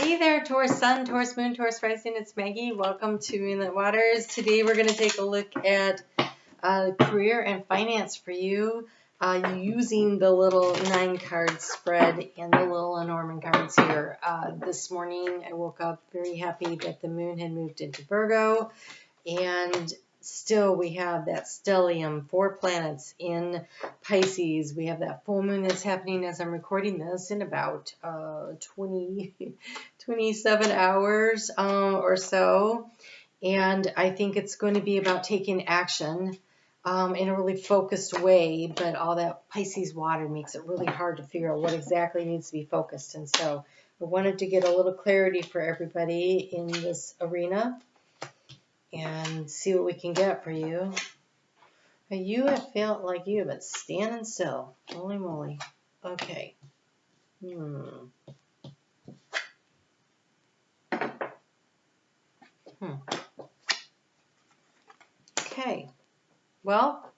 Hey there, Taurus Sun, Taurus Moon, Taurus Rising. It's Maggie. Welcome to Moonlit Waters. Today we're going to take a look at career and finance for you using the little 9-card spread and the little Lenormand cards here. This morning I woke up very happy that the moon had moved into Virgo, and still we have that stellium, 4 planets in Pisces. We have that full moon that's happening as I'm recording this in about 27 hours or so. And I think it's going to be about taking action in a really focused way, but all that Pisces water makes it really hard to figure out what exactly needs to be focused. And so I wanted to get a little clarity for everybody in this arena and see what we can get for you. You have felt like you have been standing still. Holy moly. Okay. Okay. Well,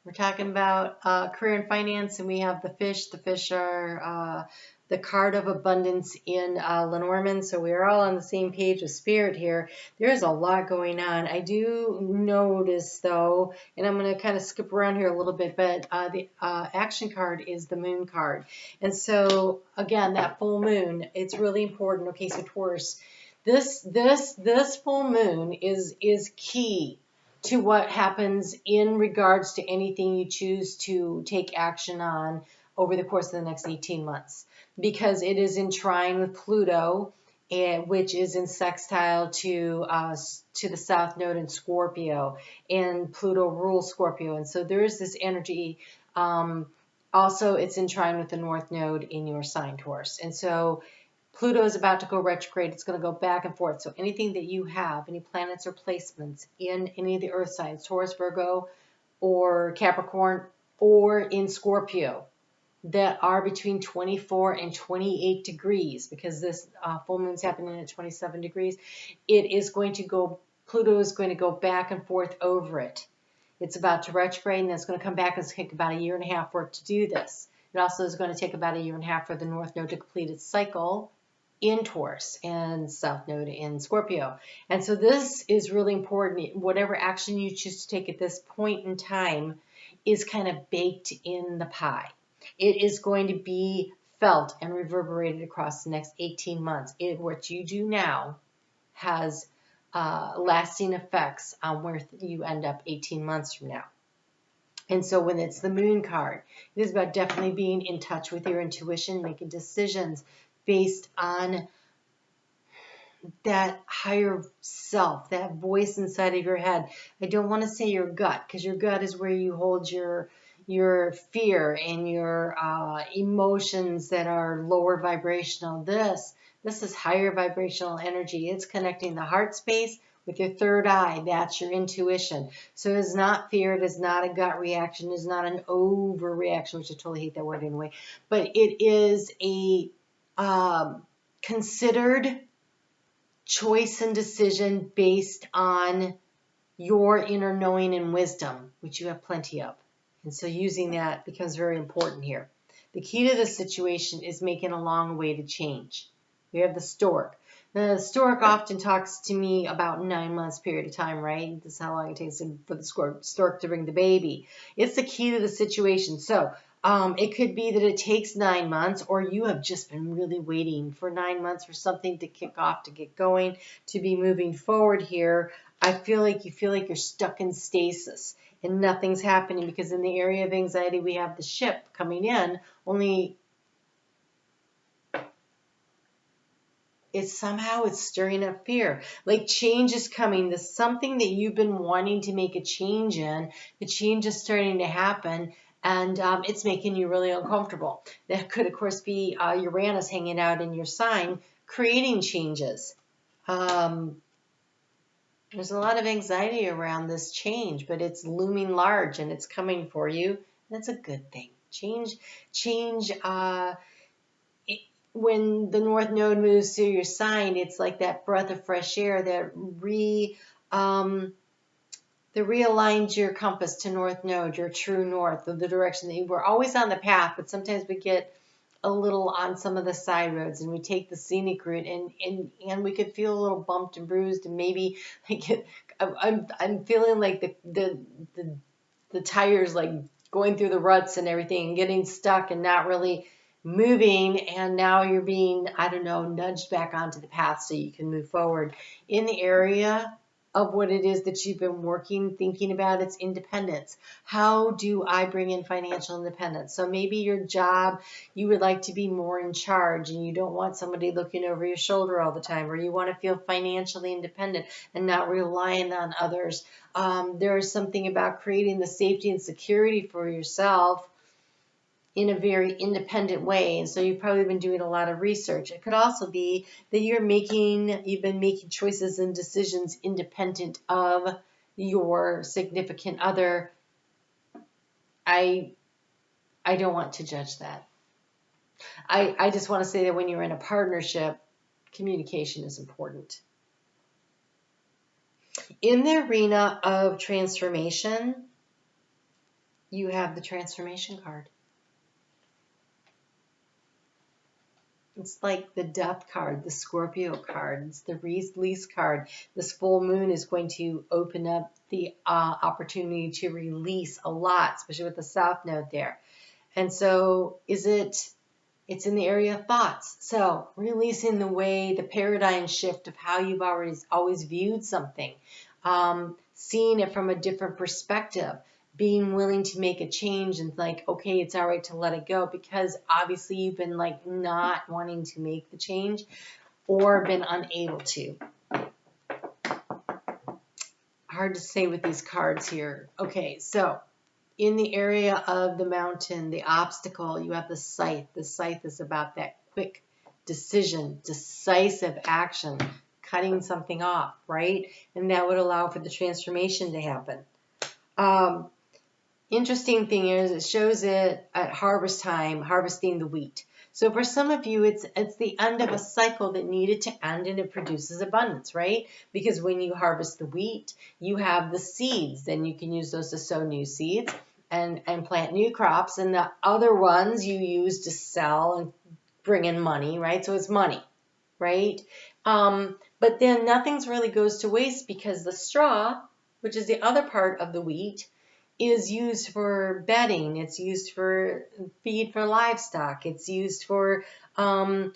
we're talking about career and finance, and we have the fish. The fish are the card of abundance in Lenormand, so we're all on the same page with spirit here. There's a lot going on. I do notice, though, and I'm going to kind of skip around here a little bit, but the action card is the moon card. And so, again, that full moon, it's really important. Okay, so Taurus, this full moon is key to what happens in regards to anything you choose to take action on over the course of the next 18 months, because it is in trine with Pluto, which is in sextile to the South Node in Scorpio, and Pluto rules Scorpio, and so there is this energy. Also, it's in trine with the North Node in your sign, Taurus, and so Pluto is about to go retrograde. It's going to go back and forth. So anything that you have, any planets or placements in any of the earth signs, Taurus, Virgo, or Capricorn, or in Scorpio, that are between 24 and 28 degrees, because this full moon's happening at 27 degrees, it is going to go, Pluto is going to go back and forth over it. It's about to retrograde, and that's going to come back. It's going to take about 1.5 years for it to do this. It also is going to take about 1.5 years for the North Node to complete its cycle in Taurus and South Node in Scorpio. And so this is really important. Whatever action you choose to take at this point in time is kind of baked in the pie. It is going to be felt and reverberated across the next 18 months. What you do now has lasting effects on where you end up 18 months from now. And so when it's the moon card, it is about definitely being in touch with your intuition, making decisions based on that higher self, that voice inside of your head. I don't want to say your gut, because your gut is where you hold your fear and your emotions that are lower vibrational. This is higher vibrational energy. It's connecting the heart space with your third eye. That's your intuition. So it's not fear. It is not a gut reaction. It is not an overreaction, which I totally hate that word anyway. But it is a considered choice and decision based on your inner knowing and wisdom, which you have plenty of. And so using that becomes very important here. The key to this situation is making a long way to change. We have the stork. The stork often talks to me about 9 months period of time, right? This is how long it takes for the stork to bring the baby. It's the key to the situation. So it could be that it takes 9 months, or you have just been really waiting for 9 months for something to kick off, to get going, to be moving forward here. I feel like you feel like you're stuck in stasis and nothing's happening, because in the area of anxiety, we have the ship coming in, only it's stirring up fear. Like change is coming. There's something that you've been wanting to make a change in. The change is starting to happen, and it's making you really uncomfortable. That could, of course, be Uranus hanging out in your sign, creating changes. There's a lot of anxiety around this change, but it's looming large and it's coming for you. That's a good thing. Change. When the North Node moves through your sign, it's like that breath of fresh air that realigns your compass to North Node, your true north, of the direction that you were always on the path, but sometimes we get a little on some of the side roads and we take the scenic route and we could feel a little bumped and bruised and maybe like I'm feeling like the tires like going through the ruts and everything and getting stuck and not really moving, and now you're being, I don't know, nudged back onto the path so you can move forward in the area of what it is that you've been working, thinking about. It's independence. How do I bring in financial independence? So maybe your job, you would like to be more in charge and you don't want somebody looking over your shoulder all the time, or you want to feel financially independent and not relying on others. There is something about creating the safety and security for yourself in a very independent way. And so you've probably been doing a lot of research. It could also be that you've been making choices and decisions independent of your significant other. I don't want to judge that. I just want to say that when you're in a partnership, communication is important. In the arena of transformation, you have the transformation card. It's like the death card, the Scorpio card. It's the release card. This full moon is going to open up the opportunity to release a lot, especially with the South Node there. And so it's in the area of thoughts. So releasing the paradigm shift of how you've always viewed something, seeing it from a different perspective, being willing to make a change and like, okay, it's all right to let it go, because obviously you've been like not wanting to make the change or been unable to. Hard to say with these cards here. Okay, so in the area of the mountain, the obstacle, you have the scythe. The scythe is about that quick decision, decisive action, cutting something off, right? And that would allow for the transformation to happen. Interesting thing is it shows it at harvest time, harvesting the wheat. So for some of you, it's the end of a cycle that needed to end, and it produces abundance, right? Because when you harvest the wheat, you have the seeds. Then you can use those to sow new seeds and plant new crops. And the other ones you use to sell and bring in money, right? So it's money, right? But then nothing's really goes to waste, because the straw, which is the other part of the wheat, is used for bedding. It's used for feed for livestock. It's used for, they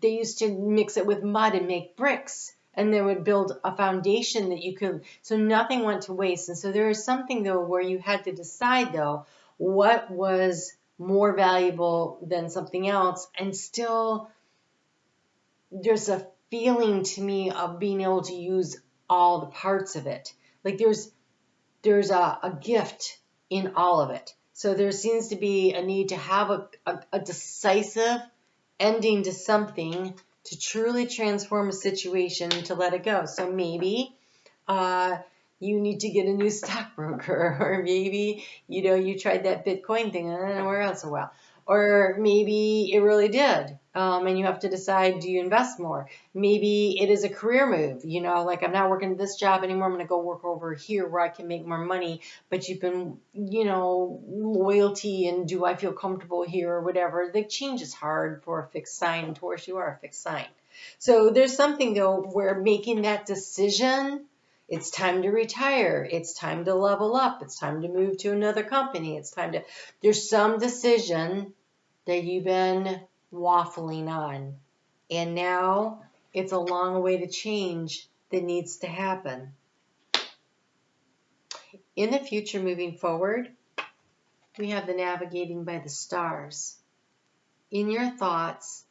used to mix it with mud and make bricks, and they would build a foundation that you could, so nothing went to waste. And so there is something though where you had to decide though, what was more valuable than something else, and still there's a feeling to me of being able to use all the parts of it. Like there's a gift in all of it. So there seems to be a need to have a decisive ending to something to truly transform a situation, to let it go. So maybe you need to get a new stockbroker, or maybe, you tried that Bitcoin thing and I don't know where else so well. Or maybe it really did, and you have to decide, do you invest more? Maybe it is a career move, like I'm not working this job anymore, I'm going to go work over here where I can make more money. But you've been, loyalty and do I feel comfortable here or whatever. The change is hard for a fixed sign. Taurus, you are a fixed sign. So there's something though where making that decision, it's time to retire. It's time to level up. It's time to move to another company. There's some decision that you've been waffling on. And now it's a long way to change that needs to happen. In the future, moving forward, we have the navigating by the stars. In your thoughts,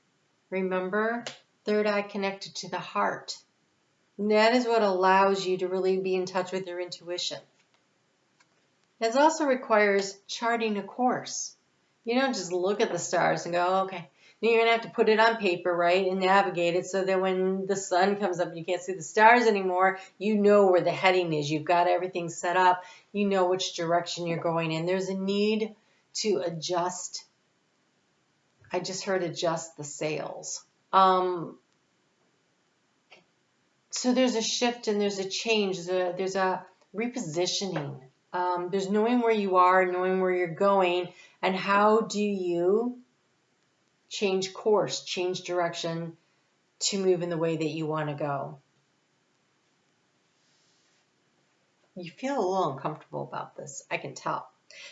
remember, third eye connected to the heart. And that is what allows you to really be in touch with your intuition. It also requires charting a course. You don't just look at the stars and go, okay. You're going to have to put it on paper, right, and navigate it so that when the sun comes up and you can't see the stars anymore, you know where the heading is. You've got everything set up. You know which direction you're going in. There's a need to adjust. I just heard adjust the sails. So there's a shift and there's a change. There's a repositioning. There's knowing where you are, knowing where you're going, and how do you change course, change direction to move in the way that you want to go. You feel a little uncomfortable about this, I can tell.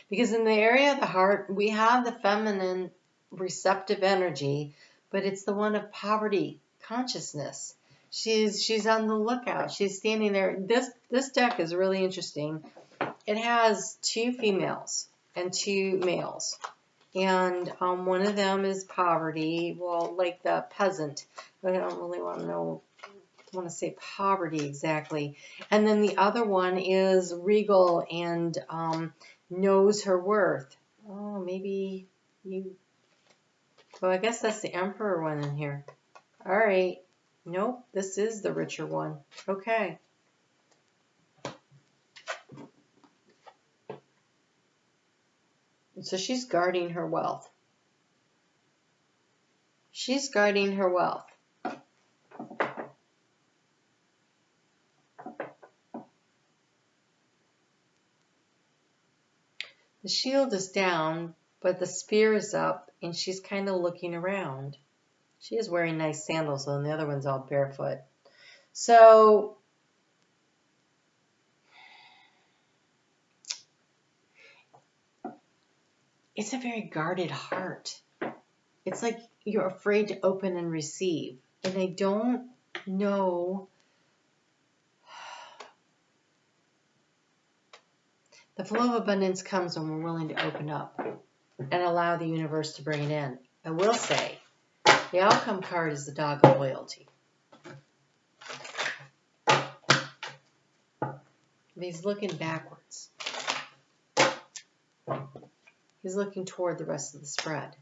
Because in the area of the heart, we have the feminine receptive energy, but it's the one of poverty consciousness. She's on the lookout. She's standing there. This deck is really interesting. It has 2 females and 2 males. And one of them is poverty, well, like the peasant, but I don't really want to say poverty exactly. And then the other one is regal and knows her worth. Oh, maybe you, well, I guess that's the emperor one in here. All right. Nope, this is the richer one. Okay. So she's guarding her wealth. She's guarding her wealth. The shield is down, but the spear is up, and she's kind of looking around. She is wearing nice sandals, though, and the other one's all barefoot. So it's a very guarded heart. It's like you're afraid to open and receive. And I don't know. The flow of abundance comes when we're willing to open up and allow the universe to bring it in. I will say, the outcome card is the dog of loyalty. He's looking backwards. He's looking toward the rest of the spread.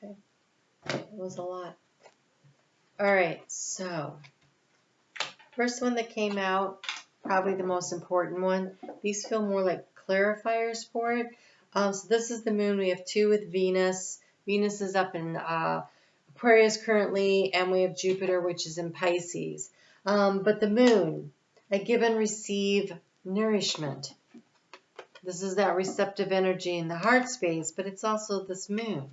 Okay. It was a lot. All right, so first one that came out, probably the most important one. These feel more like clarifiers for it. So this is the moon. We have 2 with Venus. Venus is up in Aquarius currently, and we have Jupiter, which is in Pisces. But the moon, I give and receive nourishment. This is that receptive energy in the heart space, but it's also this moon.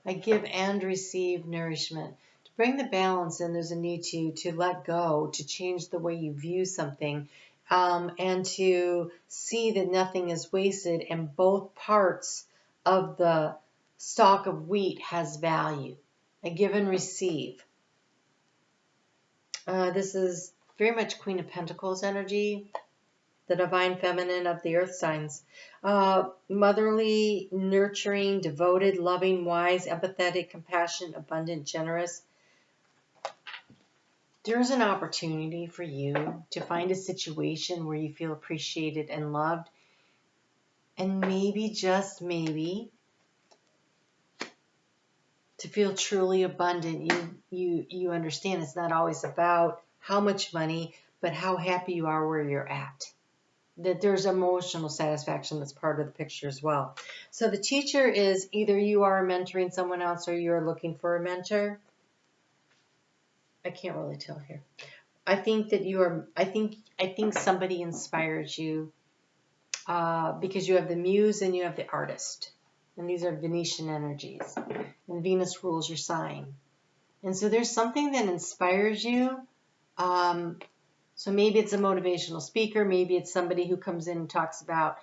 I give and receive nourishment. To bring the balance in, there's a need to let go, to change the way you view something, and to see that nothing is wasted, and both parts of the stalk of wheat has value. I give and receive. This is very much Queen of Pentacles energy, the divine feminine of the earth signs. Motherly, nurturing, devoted, loving, wise, empathetic, compassionate, abundant, generous. There's an opportunity for you to find a situation where you feel appreciated and loved. And maybe, just maybe, to feel truly abundant. You understand it's not always about how much money, but how happy you are where you're at. That there's emotional satisfaction that's part of the picture as well. So the teacher is either you are mentoring someone else or you're looking for a mentor. I can't really tell here. I think that you are, I think somebody inspires you because you have the muse and you have the artist. And these are Venetian energies. And Venus rules your sign. And so there's something that inspires you. So maybe it's a motivational speaker. Maybe it's somebody who comes in and talks about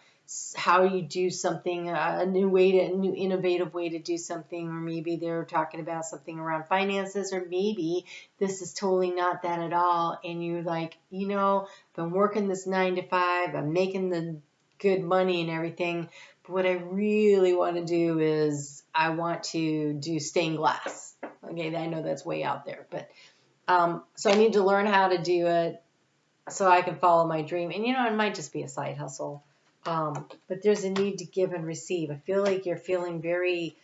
how you do something, a new innovative way to do something. Or maybe they're talking about something around finances. Or maybe this is totally not that at all. And you're like, you know, I've been working this 9 to 5. I'm making the good money and everything. But what I really want to do is I want to do stained glass. Okay, I know that's way out there. But so I need to learn how to do it, so I can follow my dream. And, you know, it might just be a side hustle. But there's a need to give and receive. I feel like you're feeling very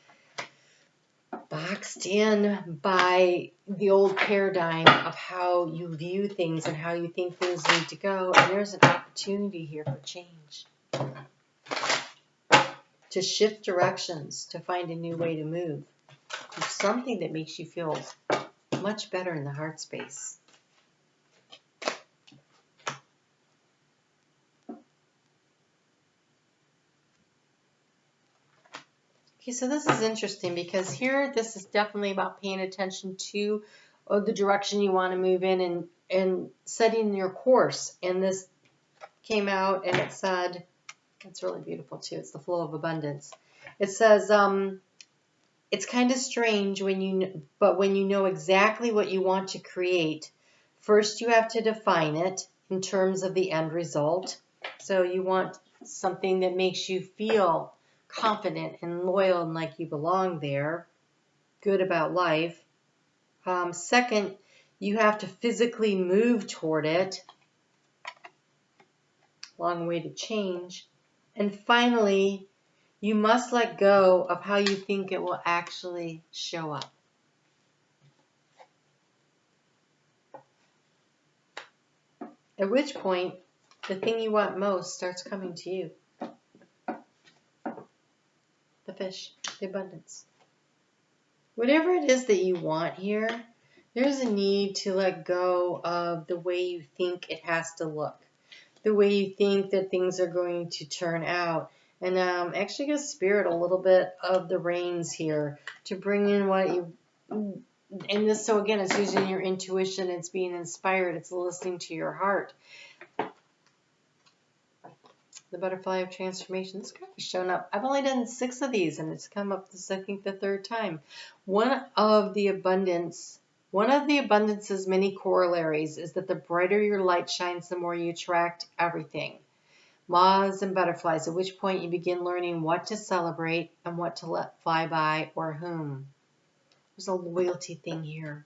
boxed in by the old paradigm of how you view things and how you think things need to go. And there's an opportunity here for change. to shift directions, to find a new way to move. It's something that makes you feel much better in the heart space. Okay, so this is interesting because here this is definitely about paying attention to the direction you want to move in and setting your course. And this came out and it said, it's really beautiful too, it's the flow of abundance. It says, it's kind of strange but when you know exactly what you want to create, first you have to define it in terms of the end result. So you want something that makes you feel confident and loyal and like you belong there, good about life. Second, you have to physically move toward it. Long way to change. And finally, you must let go of how you think it will actually show up. At which point, the thing you want most starts coming to you. The fish, the abundance. Whatever it is that you want here, there's a need to let go of the way you think it has to look, the way you think that things are going to turn out. And actually give Spirit a little bit of the reins here to bring in what you, and this, so again, it's using your intuition, it's being inspired, it's listening to your heart. The butterfly of transformation. This card has shown up. I've only done 6 of these, and it's come up this, I think, the 3rd time. One of the abundance's many corollaries is that the brighter your light shines, the more you attract everything. Moths and butterflies, at which point you begin learning what to celebrate and what to let fly by or whom. There's a loyalty thing here.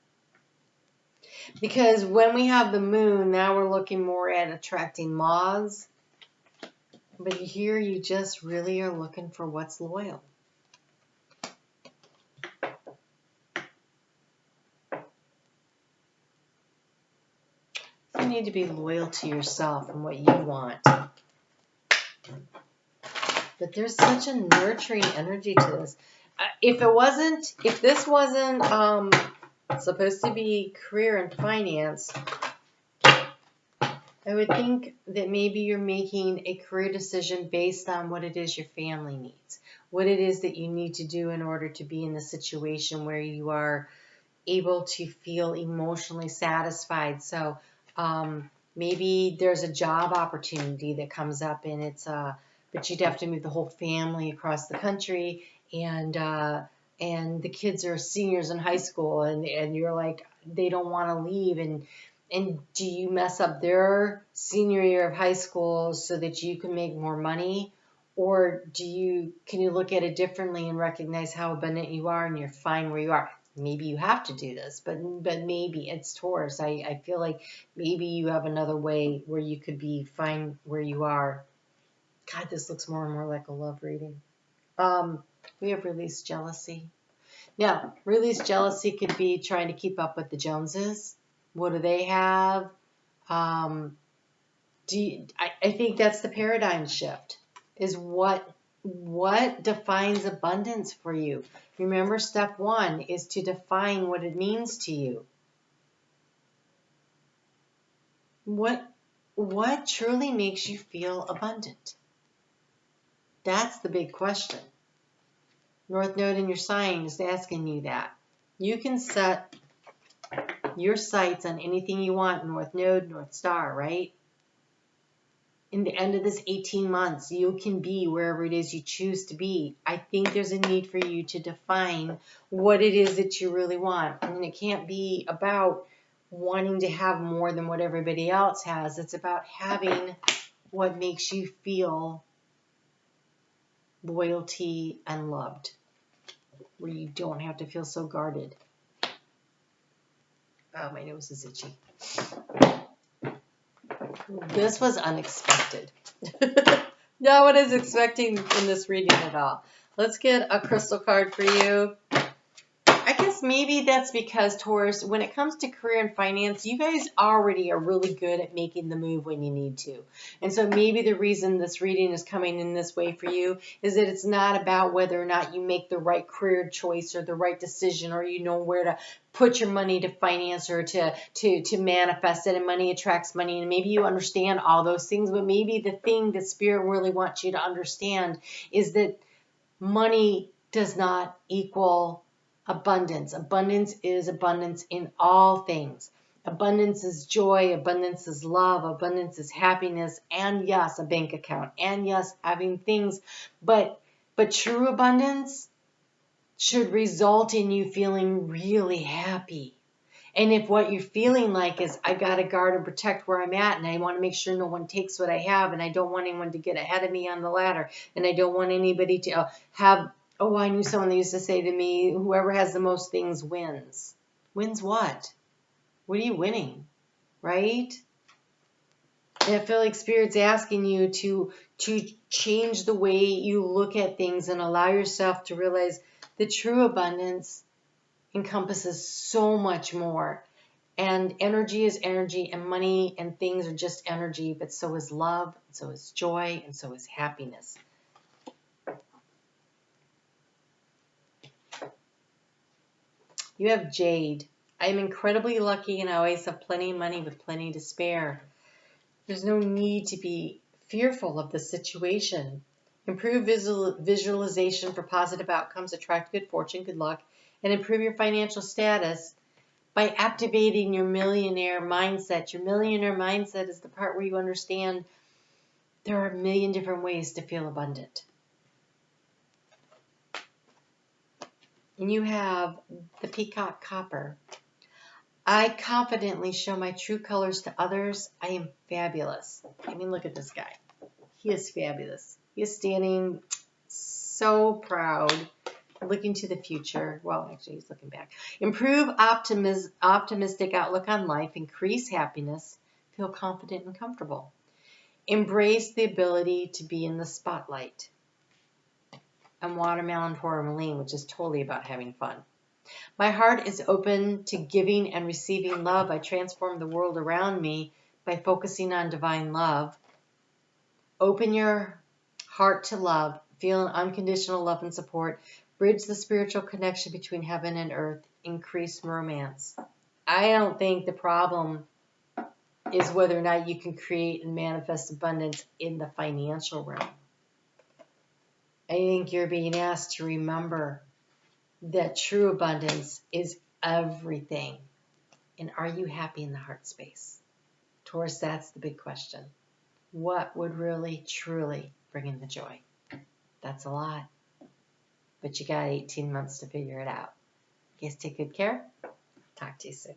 Because when we have the moon, now we're looking more at attracting moths. But here you just really are looking for what's loyal. You need to be loyal to yourself and what you want. But there's such a nurturing energy to this. If this wasn't supposed to be career and finance, I would think that maybe you're making a career decision based on what it is your family needs, what it is that you need to do in order to be in the situation where you are able to feel emotionally satisfied. So maybe there's a job opportunity that comes up and but you'd have to move the whole family across the country, and the kids are seniors in high school, and you're like, they don't want to leave, and do you mess up their senior year of high school so that you can make more money? Or can you look at it differently and recognize how abundant you are and you're fine where you are? Maybe you have to do this, but maybe it's Taurus. I feel like maybe you have another way where you could be fine where you are. God, this looks more and more like a love reading. We have released jealousy. Now, released jealousy could be trying to keep up with the Joneses. What do they have? I think that's the paradigm shift, is what defines abundance for you. Remember, step 1 is to define what it means to you. What truly makes you feel abundant? That's the big question. North Node in your sign is asking you that. You can set your sights on anything you want, North Node, North Star, right? In the end of this 18 months, you can be wherever it is you choose to be. I think there's a need for you to define what it is that you really want. I mean, it can't be about wanting to have more than what everybody else has. It's about having what makes you feel loyalty and loved, where you don't have to feel so guarded. Oh, my nose is itchy. This was unexpected. Not what I was expecting in this reading at all. Let's get a crystal card for you. I guess maybe that's because, Taurus, when it comes to career and finance, you guys already are really good at making the move when you need to. And so maybe the reason this reading is coming in this way for you is that it's not about whether or not you make the right career choice or the right decision, or you know where to put your money to finance or to manifest it, and money attracts money, and maybe you understand all those things, but maybe the thing that Spirit really wants you to understand is that money does not equal abundance. Abundance is abundance in all things. Abundance is joy, abundance is love, abundance is happiness, and yes, a bank account, and yes, having things, but true abundance should result in you feeling really happy. And if what you're feeling like is, I got to guard and protect where I'm at, and I want to make sure no one takes what I have, and I don't want anyone to get ahead of me on the ladder, and I don't want anybody to have, oh, I knew someone that used to say to me, whoever has the most things wins. Wins what? What are you winning? Right? And I feel like Spirit's asking you to change the way you look at things and allow yourself to realize the true abundance encompasses so much more. And energy is energy, and money and things are just energy, but so is love, and so is joy, and so is happiness. You have Jade. I am incredibly lucky, and I always have plenty of money with plenty to spare. There's no need to be fearful of the situation. Improve visualization for positive outcomes, attract good fortune, good luck, and improve your financial status by activating your millionaire mindset. Your millionaire mindset is the part where you understand there are a million different ways to feel abundant. And you have the Peacock Copper. I confidently show my true colors to others. I am fabulous. I mean, look at this guy. He is fabulous. He is standing so proud, looking to the future. Well, actually, he's looking back. Improve optimistic outlook on life. Increase happiness. Feel confident and comfortable. Embrace the ability to be in the spotlight. And Watermelon Tourmaline, which is totally about having fun. My heart is open to giving and receiving love. I transform the world around me by focusing on divine love. Open your heart to love. Feel an unconditional love and support. Bridge the spiritual connection between heaven and earth. Increase romance. I don't think the problem is whether or not you can create and manifest abundance in the financial realm. I think you're being asked to remember that true abundance is everything. And are you happy in the heart space? Taurus, that's the big question. What would really, truly bring in the joy? That's a lot. But you got 18 months to figure it out. Guys, take good care. Talk to you soon.